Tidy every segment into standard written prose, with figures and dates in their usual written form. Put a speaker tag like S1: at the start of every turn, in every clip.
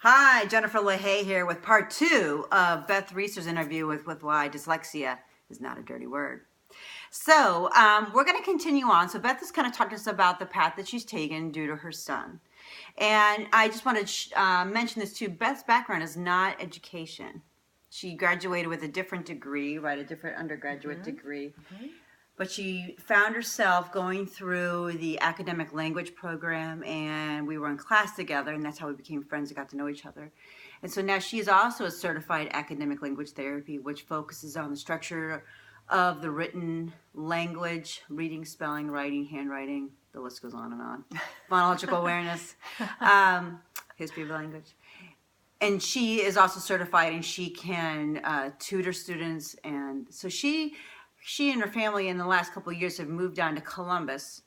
S1: Hi, Jennifer LaHaye here with part 2 of Beth Reusser's interview with why dyslexia is not a dirty word. So we're going to continue on. So Beth has kind of talked to us about the path that she's taken due to her son. And I just want to mention this too. Beth's background is not education. She graduated with a different degree, right? A different undergraduate degree. But she found herself going through the academic language program, and we were in class together, and that's how we became friends and got to know each other. And so now she is also a certified academic language therapy, which focuses on the structure of the written language, reading, spelling, writing, handwriting, the list goes on and on. Phonological awareness, history of the language. And she is also certified, and she can tutor students. And so she and her family in the last couple of years have moved down to Columbus,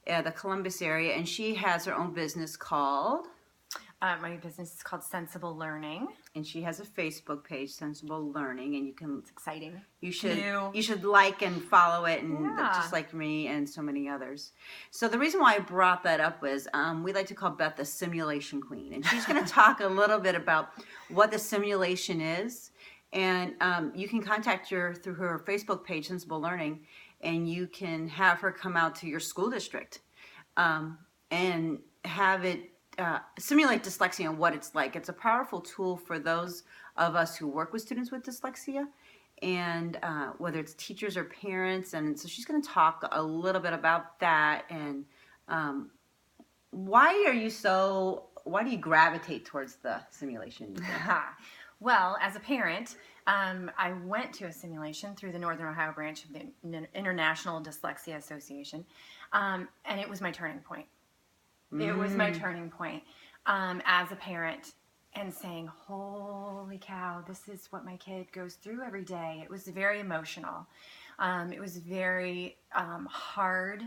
S1: the Columbus area, and she has her own business called...
S2: my business is called Sensible Learning.
S1: And she has a Facebook page, Sensible Learning, and you can...
S2: It's exciting.
S1: You should like and follow it, and
S2: Yeah.
S1: just like me and so many others. So the reason why I brought that up was we like to call Beth the simulation queen, and she's going to talk a little bit about what the simulation is. And you can contact her through her Facebook page, Sensible Learning, and you can have her come out to your school district and have it simulate dyslexia and what it's like. It's a powerful tool for those of us who work with students with dyslexia, and whether it's teachers or parents. And so she's going to talk a little bit about that and why do you gravitate towards the simulation?
S2: Well, as a parent, I went to a simulation through the Northern Ohio branch of the International Dyslexia Association, and it was my turning point. It was my turning point as a parent, and saying, holy cow, this is what my kid goes through every day. It was very emotional. It was very hard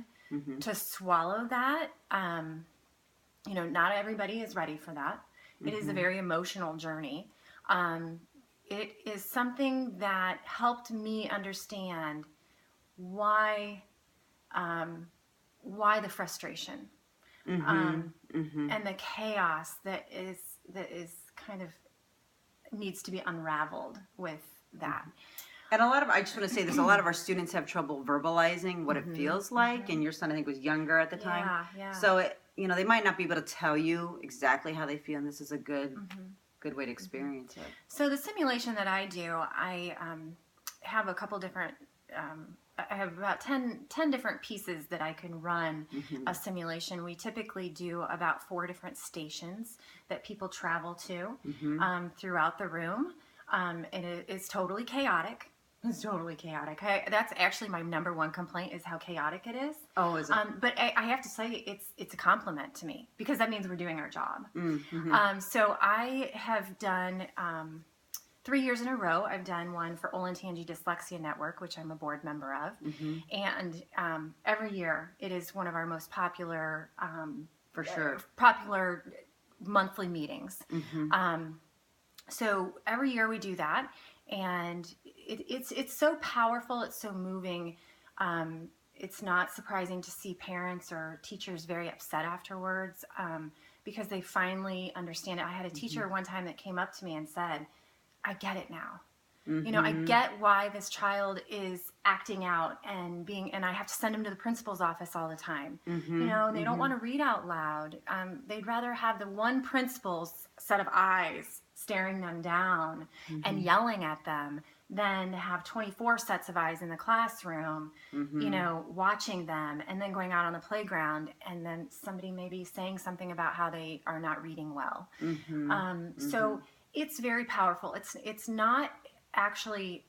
S2: to swallow that. Not everybody is ready for that. It is a very emotional journey. It is something that helped me understand why the frustration and the chaos that is kind of needs to be unraveled with that.
S1: And I just want to say this, a lot of our students have trouble verbalizing what it feels like, and your son, I think, was younger at the time.
S2: Yeah.
S1: So, they might not be able to tell you exactly how they feel, and this is a good way to experience it.
S2: So the simulation that I do, I have a couple different, I have about 10 different pieces that I can run a simulation. We typically do about 4 different stations that people travel to throughout the room. And it's totally chaotic. It's totally chaotic. That's actually my number one complaint, is how chaotic it is.
S1: Oh, is it?
S2: But I have to say, it's a compliment to me, because that means we're doing our job. So I have done 3 years in a row. I've done one for Olentangy Dyslexia Network, which I'm a board member of, and every year it is one of our most popular,
S1: for sure,
S2: popular monthly meetings. So every year we do that. And it's so powerful, it's so moving. It's not surprising to see parents or teachers very upset afterwards because they finally understand it. I had a teacher one time that came up to me and said, I get it now. I get why this child is acting out and I have to send him to the principal's office all the time. They don't want to read out loud. They'd rather have the one principal's set of eyes staring them down and yelling at them than have 24 sets of eyes in the classroom, watching them, and then going out on the playground and then somebody maybe saying something about how they are not reading well. So it's very powerful. It's not actually,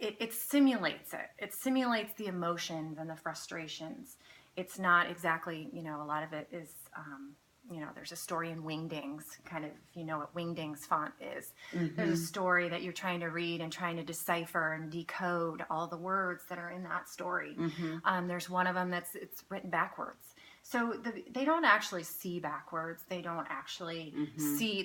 S2: it simulates it. It simulates the emotions and the frustrations. It's not exactly, a lot of it is, there's a story in Wingdings, kind of, if you know what Wingdings font is. There's a story that you're trying to read and trying to decipher and decode all the words that are in that story. There's one of them it's written backwards. So they don't actually see backwards. They don't actually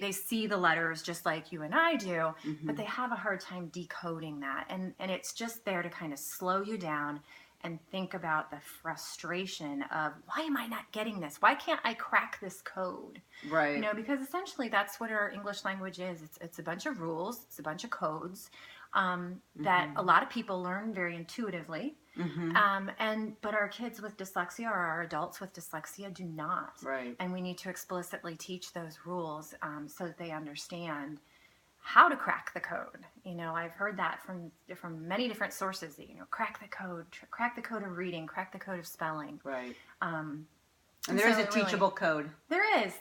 S2: they see the letters just like you and I do, but they have a hard time decoding that. And it's just there to kind of slow you down and think about the frustration of, why am I not getting this? Why can't I crack this code?
S1: Right.
S2: You know, because essentially that's what our English language is. It's a bunch of rules. It's a bunch of codes that a lot of people learn very intuitively. But our kids with dyslexia, or our adults with dyslexia, do not.
S1: Right.
S2: And we need to explicitly teach those rules so that they understand how to crack the code. You know, I've heard that from many different sources that, you know, crack the code of reading, crack the code of spelling.
S1: Right.
S2: And
S1: there is a teachable code.
S2: There is.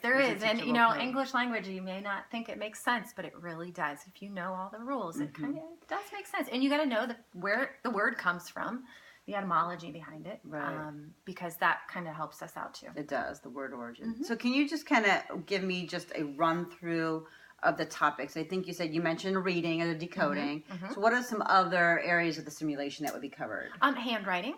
S2: And, you know,
S1: code.
S2: English language, you may not think it makes sense, but it really does. If you know all the rules, it kind of does make sense. And you got to know where the word comes from, the etymology behind it,
S1: right.
S2: Because that kind of helps us out too.
S1: It does, the word origin. So can you just kind of give me just a run through of the topics? I think you mentioned reading and decoding. So what are some other areas of the simulation that would be covered?
S2: Handwriting.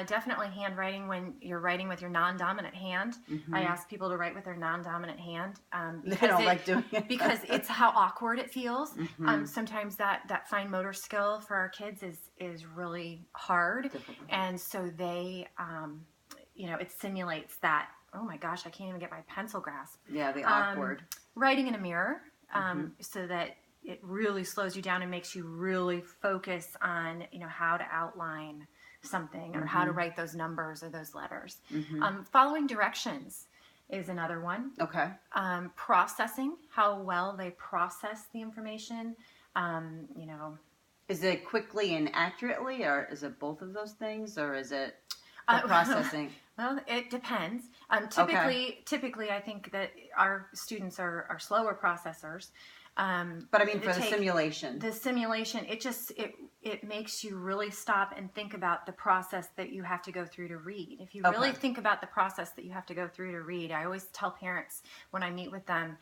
S2: Definitely handwriting when you're writing with your non-dominant hand. I ask people to write with their non-dominant hand.
S1: They don't like doing it.
S2: because it's how awkward it feels. Sometimes that fine motor skill for our kids is really hard.
S1: Difficult.
S2: And so they, you know, it simulates that, oh my gosh, I can't even get my pencil grasp.
S1: Yeah, the awkward.
S2: Writing in a mirror, so that it really slows you down and makes you really focus on, you know, how to outline something or how to write those numbers or those letters. Following directions is another one.
S1: Okay.
S2: Processing, how well they process the information. You know,
S1: is it quickly and accurately, or is it both of those things, or is it processing?
S2: Well, it depends. Typically, I think that our students are slower processors.
S1: But I mean, for the simulation.
S2: The simulation, it makes you really stop and think about the process that you have to go through to read. If you really think about the process that you have to go through to read, I always tell parents when I meet with them,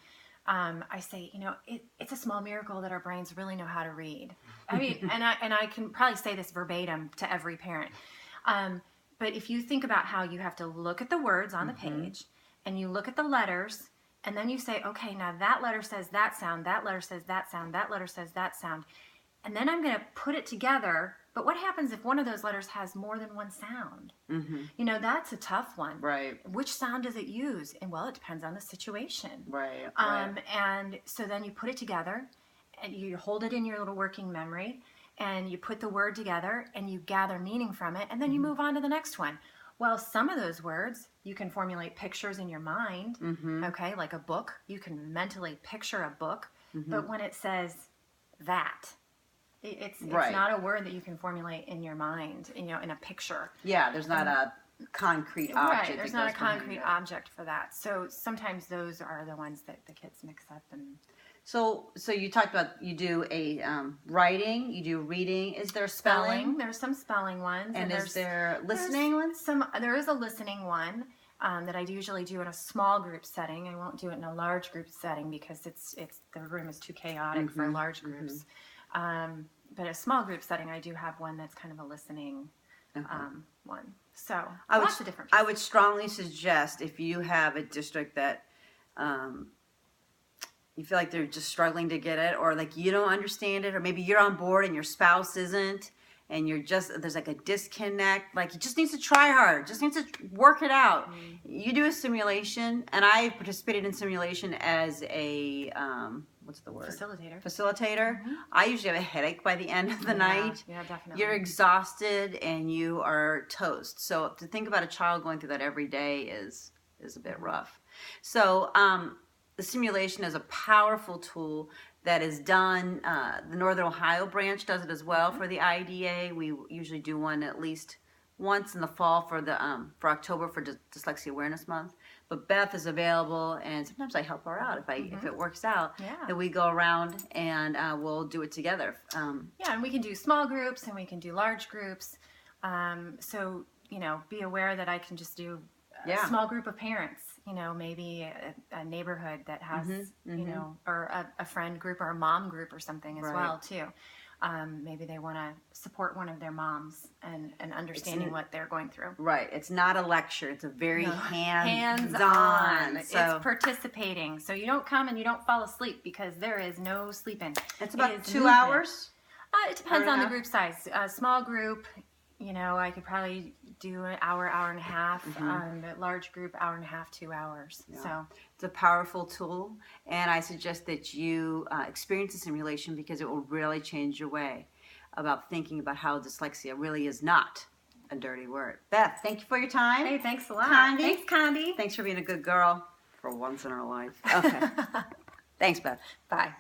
S2: I say, you know, it's a small miracle that our brains really know how to read. I mean, and I can probably say this verbatim to every parent. But if you think about how you have to look at the words on the page, and you look at the letters, and then you say, okay, now that letter says that sound, that letter says that sound, that letter says that sound, and then I'm going to put it together. But what happens if one of those letters has more than one sound? You know, that's a tough one.
S1: Right.
S2: Which sound does it use? And well, it depends on the situation.
S1: Right.
S2: And so then you put it together, and you hold it in your little working memory, and you put the word together, and you gather meaning from it, and then you move on to the next one. Well, some of those words, you can formulate pictures in your mind, okay, like a book. You can mentally picture a book, but when it says that, it's not a word that you can formulate in your mind, you know, in a picture.
S1: Yeah, there's not a concrete object.
S2: Right, there's not a concrete object for that. So sometimes those are the ones that the kids mix up. And
S1: So you talked about, you do a writing, you do reading. Is there spelling?
S2: There's some spelling ones.
S1: And is there listening ones?
S2: There is a listening one that I usually do in a small group setting. I won't do it in a large group setting because the room is too chaotic for large groups. But a small group setting, I do have one that's kind of a listening one. So lots of different pieces.
S1: I would strongly suggest, if you have a district that you feel like they're just struggling to get it, or like you don't understand it, or maybe you're on board and your spouse isn't, and there's like a disconnect, like it just needs to try hard, just needs to work it out. You do a simulation, and I participated in simulation as a what's the word? Facilitator. I usually have a headache by the end of the night.
S2: Yeah, definitely.
S1: You're exhausted and you are toast. So to think about a child going through that every day is a bit rough. So the simulation is a powerful tool that is done. The Northern Ohio branch does it as well for the IDA. We usually do one at least once in the fall for October for Dyslexia Awareness Month. But Beth is available, and sometimes I help her out if it works out.
S2: Yeah.
S1: Then we go around and we'll do it together.
S2: Yeah, and we can do small groups and we can do large groups. So you know, be aware that I can just do a small group of parents. You know, maybe a neighborhood that has you know, or a friend group or a mom group or something as well too. Maybe they want to support one of their moms and understanding what they're going through.
S1: Right. It's not a lecture. It's a very
S2: hands-on.
S1: So
S2: it's participating. So you don't come and you don't fall asleep because there is no sleeping.
S1: It's about 2 hours?
S2: It depends on the group size. A small group, I could probably do an hour, hour and a half. A large group, hour and a half, 2 hours.
S1: Yeah.
S2: So
S1: It's a powerful tool, and I suggest that you experience the simulation because it will really change your way about thinking about how dyslexia really is not a dirty word. Beth, thank you for your time.
S2: hey, thanks a lot.
S1: Condi.
S2: Thanks, Condi.
S1: Thanks for being a good girl for once in our life. Okay. Thanks, Beth.
S2: Bye.